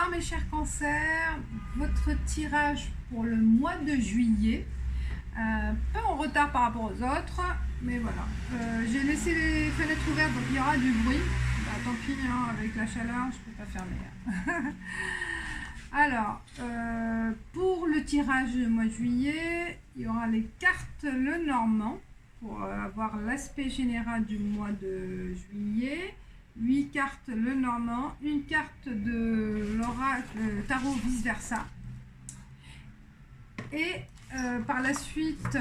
Bonsoir mes chers cancers, votre tirage pour le mois de juillet, peu en retard par rapport aux autres, mais voilà, j'ai laissé les fenêtres ouvertes donc il y aura du bruit, bah, tant pis hein, avec la chaleur je peux pas fermer. Alors, pour le tirage du mois de juillet, il y aura les cartes Lenormand pour avoir l'aspect général du mois de juillet. 8 cartes Lenormand, une carte de l'oracle tarot vice versa. Et par la suite,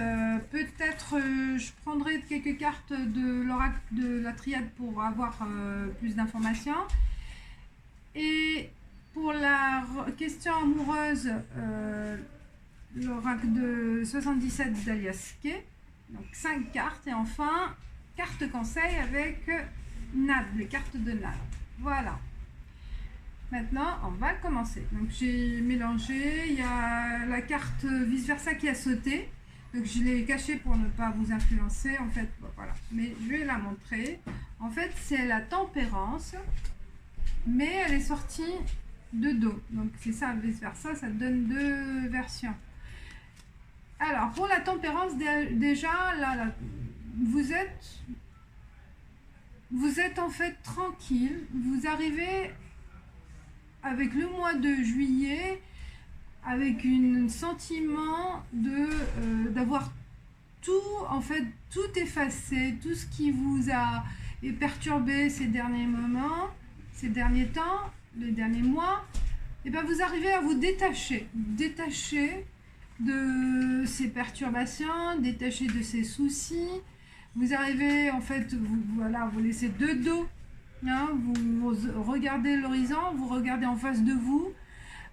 peut-être je prendrai quelques cartes de l'oracle de la triade pour avoir plus d'informations. Et pour la question amoureuse, l'oracle de 77 d'Aliaske, donc 5 cartes. Et enfin, carte conseil avec Nad, les cartes de Nad. Voilà. Maintenant, on va commencer. Donc j'ai mélangé, il y a la carte vice versa qui a sauté. Donc je l'ai cachée pour ne pas vous influencer. En fait, bon, voilà. Mais je vais la montrer. En fait, c'est la tempérance, mais elle est sortie de dos. Donc c'est ça, vice versa, ça donne deux versions. Alors pour la tempérance, déjà là vous êtes en fait tranquille. Vous arrivez avec le mois de juillet avec un sentiment de d'avoir tout en fait tout effacé, tout ce qui vous a perturbé ces derniers moments, ces derniers temps, les derniers mois. Et bien vous arrivez à vous détacher de ces perturbations, détacher de ces soucis. Vous arrivez en fait, vous laissez de dos, hein, vous regardez l'horizon, vous regardez en face de vous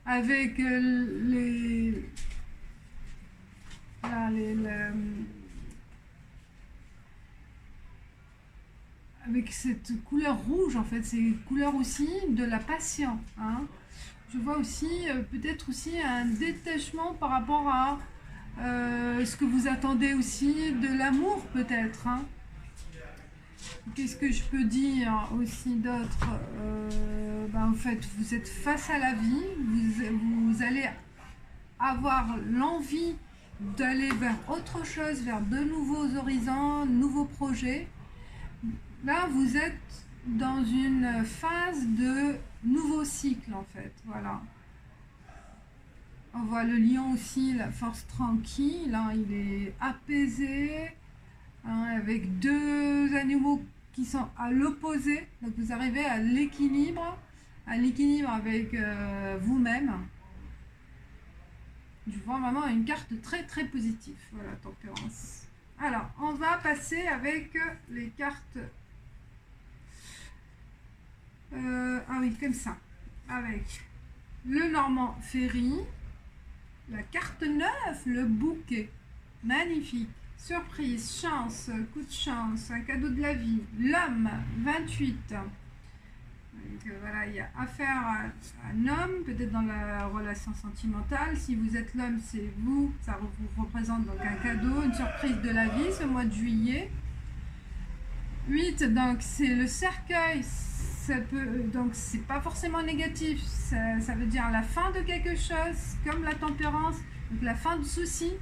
avec avec cette couleur rouge en fait, c'est couleur aussi de la passion, hein. Je vois aussi peut-être aussi un détachement par rapport à ce que vous attendez aussi de l'amour peut-être, hein. Qu'est-ce que je peux dire aussi d'autre, en fait vous êtes face à la vie, vous allez avoir l'envie d'aller vers autre chose, vers de nouveaux horizons, nouveaux projets. Là vous êtes dans une phase de nouveau cycle en fait, voilà. On voit le lion aussi, la force tranquille, hein, il est apaisé, hein, avec deux animaux qui sont à l'opposé. Donc vous arrivez à l'équilibre avec vous-même. Je vois vraiment une carte très très positive, voilà, tempérance. Alors, on va passer avec les cartes. Ah oui, comme ça. Avec le Normand Ferry. La carte 9, le bouquet. Magnifique. Surprise, chance, coup de chance, un cadeau de la vie. L'homme, 28. Donc voilà, il y a affaire à un homme, peut-être dans la relation sentimentale. Si vous êtes l'homme, c'est vous. Ça vous représente donc un cadeau, une surprise de la vie ce mois de juillet. 8, donc c'est le cercueil. Donc c'est pas forcément négatif, ça veut dire la fin de quelque chose, comme la tempérance, donc la fin de soucis,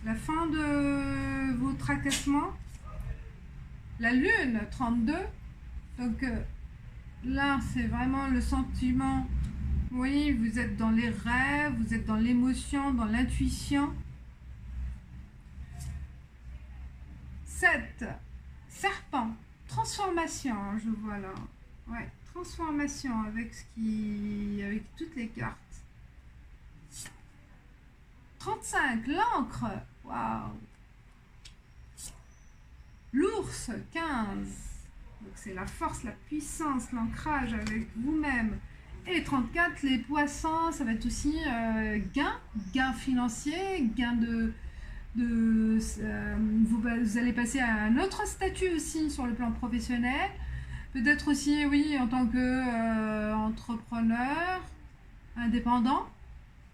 la fin de vos tracassements. La lune, 32, donc là c'est vraiment le sentiment, oui, vous êtes dans les rêves, vous êtes dans l'émotion, dans l'intuition. 7, serpent, transformation, je vois là. Ouais, transformation avec toutes les cartes. 35, l'encre. Waouh. L'ours, 15. Donc c'est la force, la puissance, l'ancrage avec vous-même. Et 34, les poissons, ça va être aussi gain financier, gain vous allez passer à un autre statut aussi sur le plan professionnel. Peut-être aussi, oui, en tant qu'entrepreneur, indépendant.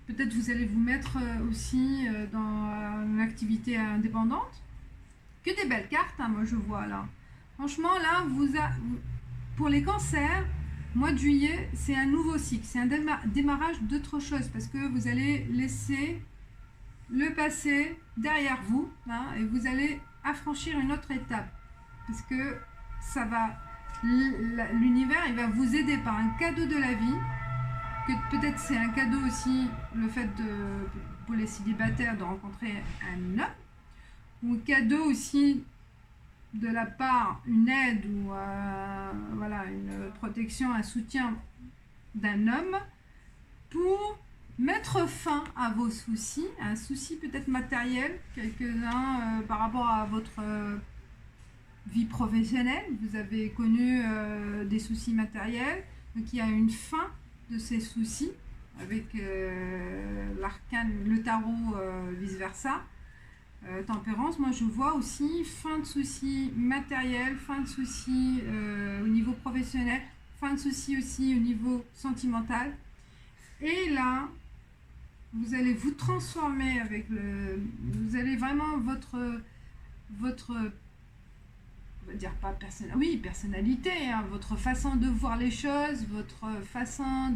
Peut-être vous allez vous mettre aussi dans une activité indépendante. Que des belles cartes, hein, moi je vois là. Franchement, là, pour les cancers, Mois de juillet, c'est un nouveau cycle, c'est un démarrage d'autre chose parce que vous allez laisser le passé derrière vous, hein, et vous allez affranchir une autre étape parce que ça va, l'univers il va vous aider par un cadeau de la vie, que peut-être c'est un cadeau aussi le fait pour les célibataires de rencontrer un homme, ou cadeau aussi de la part une aide ou voilà, une protection, un soutien d'un homme pour mettre fin à vos soucis, un souci peut-être matériel, quelques-uns par rapport à votre vie professionnelle. Vous avez connu des soucis matériels, donc il y a une fin de ces soucis avec l'arcane, le tarot, vice-versa. Tempérance, moi je vois aussi fin de soucis matériels, fin de soucis au niveau professionnel, fin de soucis aussi au niveau sentimental. Et là, vous allez vous transformer avec vous allez vraiment votre, on va dire pas personnalité, hein, votre façon de voir les choses, votre façon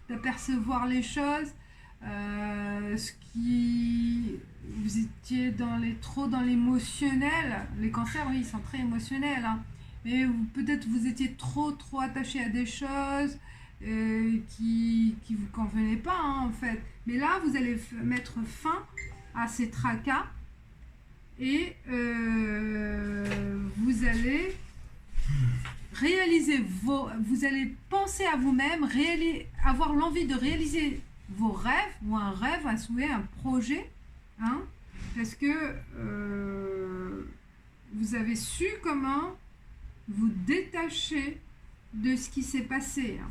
d'apercevoir les choses. Ce qui vous étiez trop dans l'émotionnel, les cancers oui ils sont très émotionnels, hein, mais peut-être vous étiez trop attaché à des choses qui vous convenaient pas, hein, en fait, mais là vous allez mettre fin à ces tracas et vous allez réaliser vous allez penser à vous-même, avoir l'envie de réaliser vos rêves, ou un rêve, un souhait, un projet, hein, parce que vous avez su comment vous détacher de ce qui s'est passé, hein.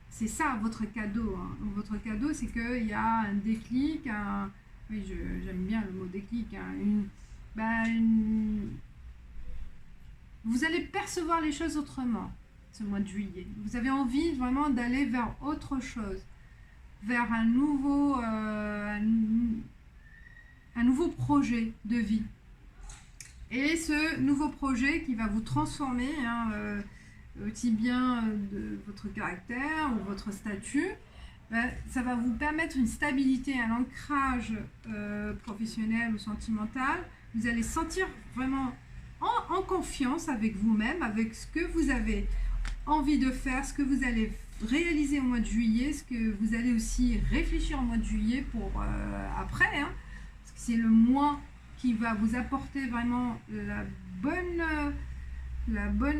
C'est ça votre cadeau, hein. Votre cadeau, c'est qu'il y a un déclic, oui, j'aime bien le mot déclic, hein, vous allez percevoir les choses autrement ce mois de juillet. Vous avez envie vraiment d'aller vers autre chose, vers un nouveau projet de vie. Et ce nouveau projet qui va vous transformer, hein, aussi bien de votre caractère ou votre statut, ça va vous permettre une stabilité, un ancrage professionnel ou sentimental. Vous allez sentir vraiment en confiance avec vous-même, avec ce que vous avez envie de faire, ce que vous allez réaliser au mois de juillet, ce que vous allez aussi réfléchir au mois de juillet pour après, hein, parce que c'est le mois qui va vous apporter vraiment la bonne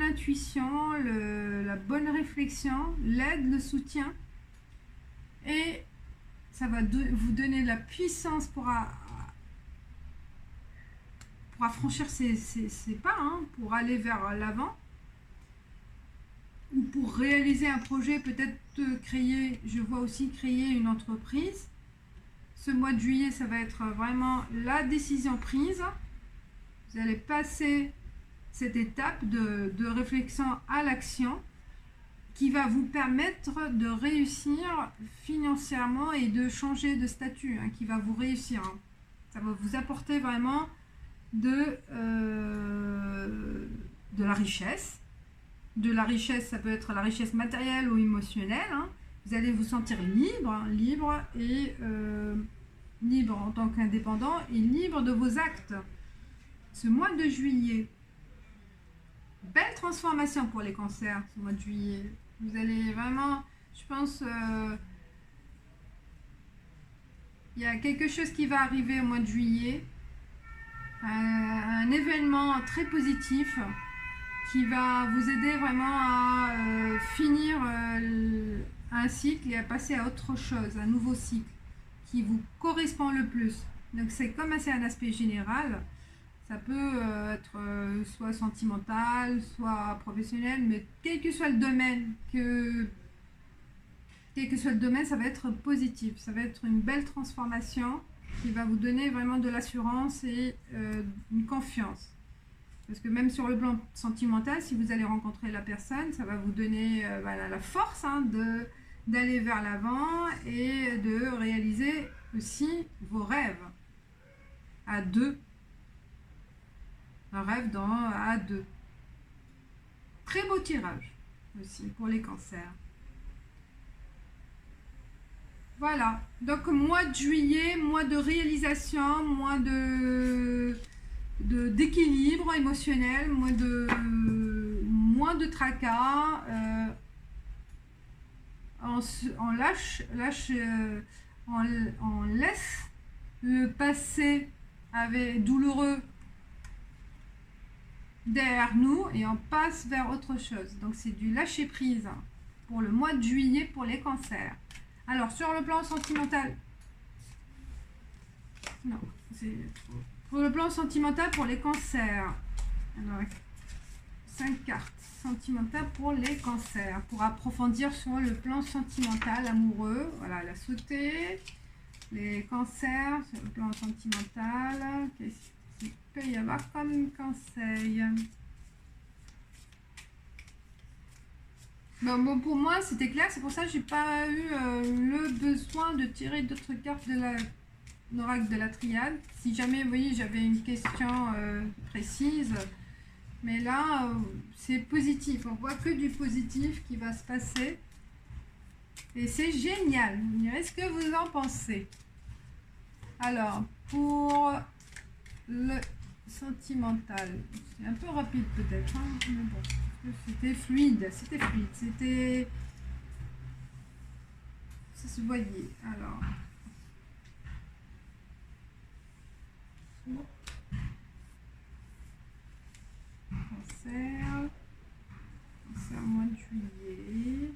intuition, la bonne réflexion, l'aide, le soutien, et ça va vous donner de la puissance pour affranchir ces pas, hein, pour aller vers l'avant, ou pour réaliser un projet, peut-être je vois aussi créer une entreprise. Ce mois de juillet, ça va être vraiment la décision prise. Vous allez passer cette étape de réflexion à l'action qui va vous permettre de réussir financièrement et de changer de statut, hein, qui va vous réussir, hein. Ça va vous apporter vraiment de la richesse. De la richesse, ça peut être la richesse matérielle ou émotionnelle, hein. Vous allez vous sentir libre, hein, libre en tant qu'indépendant et libre de vos actes. Ce mois de juillet, belle transformation pour les cancers, ce mois de juillet. Vous allez vraiment, je pense, il y a quelque chose qui va arriver au mois de juillet, un événement très positif qui va vous aider vraiment à finir un cycle et à passer à autre chose, un nouveau cycle qui vous correspond le plus. Donc c'est comme c'est un aspect général, ça peut être soit sentimental, soit professionnel, mais quel que soit le domaine, ça va être positif, ça va être une belle transformation qui va vous donner vraiment de l'assurance et une confiance. Parce que même sur le plan sentimental, si vous allez rencontrer la personne, ça va vous donner la force, hein, d'aller vers l'avant et de réaliser aussi vos rêves à deux. Un rêve à deux. Très beau tirage aussi pour les cancers. Voilà. Donc, mois de juillet, mois de réalisation, mois d'équilibre émotionnel, moins de tracas. On on laisse le passé douloureux derrière nous et on passe vers autre chose. Donc c'est du lâcher prise pour le mois de juillet pour les cancers. Alors sur le plan sentimental, non, c'est pour le plan sentimental pour les cancers. Alors 5 cartes sentimentales pour les cancers pour approfondir sur le plan sentimental amoureux. Voilà, la sauté, les cancers sur le plan sentimental. Qu'est-ce qu'il peut y avoir comme conseil? Bon, pour moi c'était clair, c'est pour ça que j'ai pas eu le besoin de tirer d'autres cartes de l'oracle de la triade. Si jamais vous voyez j'avais une question précise, mais là c'est positif, on voit que du positif qui va se passer et c'est génial. Est-ce que vous en pensez? Alors pour le sentimental, c'est un peu rapide peut-être, hein, mais bon. C'était fluide, ça se voyait. Alors, cancer mois de juillet,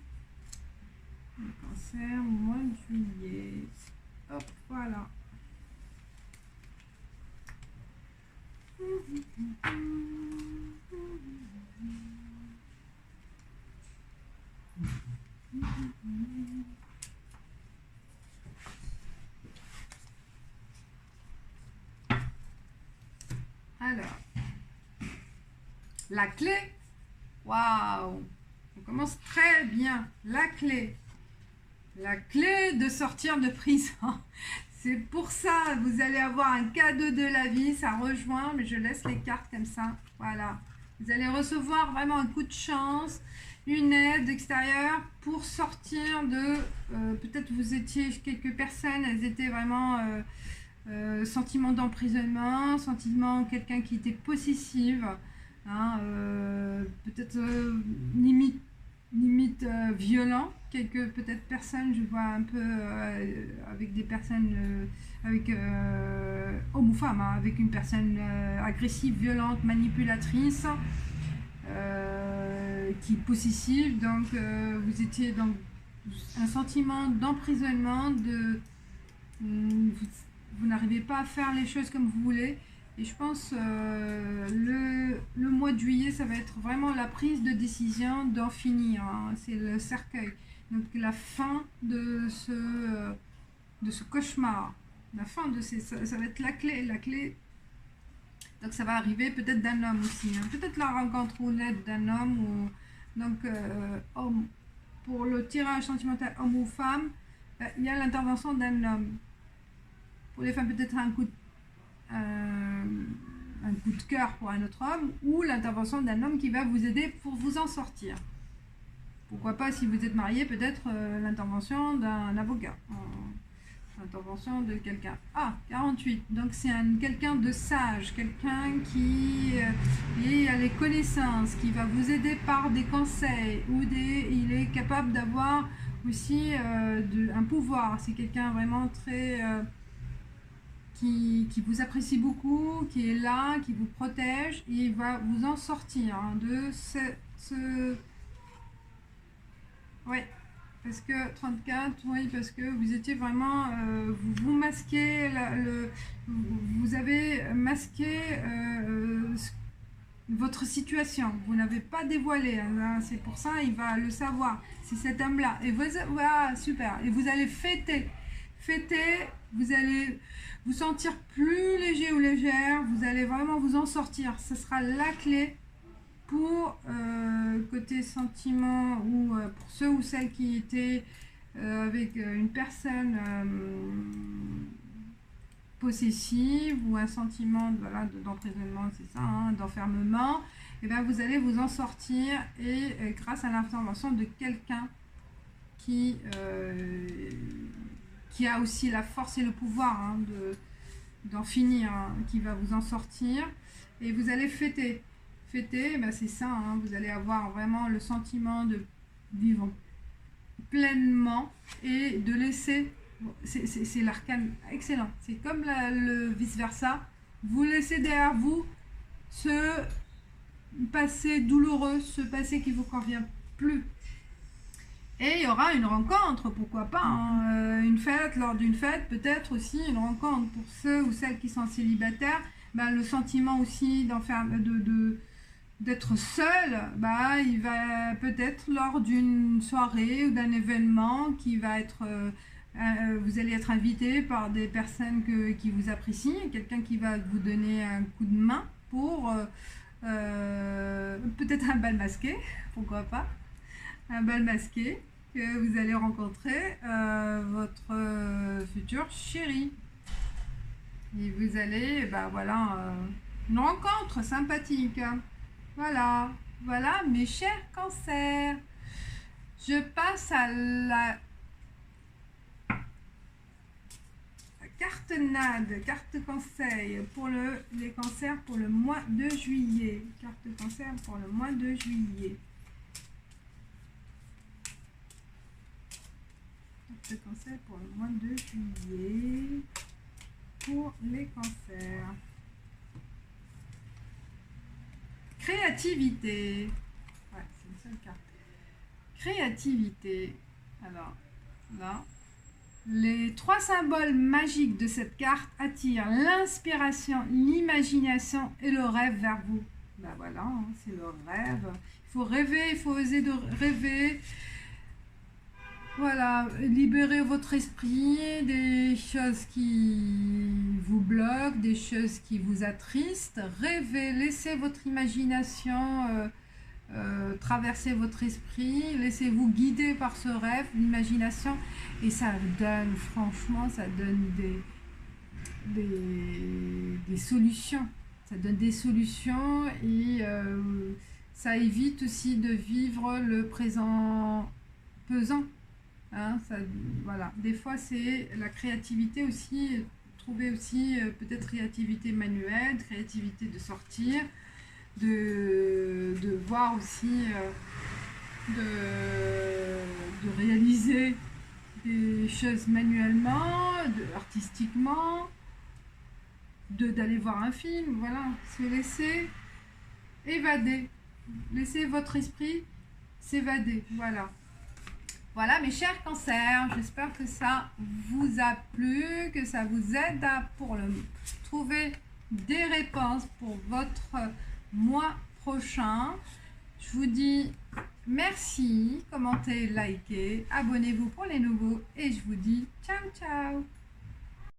cancer mois de juillet. Hop, voilà. Alors, la clé, waouh, on commence très bien. La clé de sortir de prison. C'est pour ça, vous allez avoir un cadeau de la vie, ça rejoint, mais je laisse les cartes comme ça. Voilà, vous allez recevoir vraiment un coup de chance, une aide extérieure pour sortir de... peut-être vous étiez quelques personnes, elles étaient vraiment... sentiment d'emprisonnement, sentiment quelqu'un qui était possessive, hein, peut-être limite violent. Quelques peut-être personnes, je vois un peu avec des personnes avec homme ou femme, hein, avec une personne agressive, violente, manipulatrice, qui est possessive. Donc vous étiez dans un sentiment d'emprisonnement, vous n'arrivez pas à faire les choses comme vous voulez. Et je pense le mois de juillet, ça va être vraiment la prise de décision d'en finir. Hein. C'est le cercueil. Donc la fin de ce cauchemar. La fin de ça va être la clé. Donc ça va arriver peut-être d'un homme aussi. Hein. Peut-être la rencontre ou l'aide d'un homme. Donc homme. Pour le tirage sentimental homme ou femme, il y a l'intervention d'un homme. Pour les femmes, peut-être un coup de cœur pour un autre homme ou l'intervention d'un homme qui va vous aider pour vous en sortir. Pourquoi pas, si vous êtes marié, peut-être l'intervention d'un avocat, l'intervention de quelqu'un. Ah, 48. Donc c'est quelqu'un de sage, quelqu'un qui a les connaissances, qui va vous aider par des conseils ou il est capable d'avoir aussi un pouvoir. C'est quelqu'un vraiment très... qui vous apprécie beaucoup, qui est là, qui vous protège, et il va vous en sortir hein, de ce... Ouais, parce que 34, oui, parce que vous étiez vraiment... vous masquez, vous avez masqué votre situation, vous n'avez pas dévoilé, hein, c'est pour ça il va le savoir, c'est cet homme-là. Et voilà, super, et vous allez fêter, vous allez vous sentir plus léger ou légère, vous allez vraiment vous en sortir. Ce sera la clé pour côté sentiment ou pour ceux ou celles qui étaient avec une personne possessive ou un sentiment d'emprisonnement, c'est ça, hein, d'enfermement. Et bien vous allez vous en sortir et grâce à l'intervention de quelqu'un qui qui a aussi la force et le pouvoir hein, d'en finir, hein, qui va vous en sortir. Et vous allez fêter. Fêter, ben c'est ça, hein, vous allez avoir vraiment le sentiment de vivre pleinement et de laisser, c'est l'arcane excellent. C'est comme le vice-versa. Vous laissez derrière vous ce passé douloureux, ce passé qui ne vous convient plus. Et il y aura une rencontre, pourquoi pas, hein, une fête, lors d'une fête, peut-être aussi une rencontre pour ceux ou celles qui sont célibataires. Ben, le sentiment aussi d'être seul, bah, il va peut-être lors d'une soirée ou d'un événement qui va être... vous allez être invité par des personnes qui vous apprécient, quelqu'un qui va vous donner un coup de main pour peut-être un bal masqué, pourquoi pas, un bal masqué que vous allez rencontrer votre futur chéri. Et vous allez, bah voilà, une rencontre sympathique. Voilà, voilà mes chers cancers. Je passe à la carte NAD, carte conseil pour les cancers pour le mois de juillet. Carte cancer pour le mois de juillet. Carte cancer pour le mois de juillet pour les cancers. Créativité. Ouais, c'est une seule carte. Créativité. Alors, là, les 3 symboles magiques de cette carte attirent l'inspiration, l'imagination et le rêve vers vous. Ben voilà, hein, c'est le rêve. Il faut rêver, il faut oser de rêver. Voilà, libérez votre esprit des choses qui vous bloquent, des choses qui vous attristent. Rêvez, laissez votre imagination traverser votre esprit, laissez-vous guider par ce rêve, l'imagination, et ça donne, franchement, ça donne des solutions. Ça donne des solutions et ça évite aussi de vivre le présent pesant. Hein, ça, voilà. Des fois, c'est la créativité aussi, trouver aussi peut-être créativité manuelle, créativité de sortir, de voir aussi, de réaliser des choses manuellement, artistiquement, d'aller voir un film, voilà, se laisser évader, laisser votre esprit s'évader, voilà. Voilà mes chers cancers, j'espère que ça vous a plu, que ça vous aide à trouver des réponses pour votre mois prochain. Je vous dis merci, commentez, likez, abonnez-vous pour les nouveaux et je vous dis ciao ciao.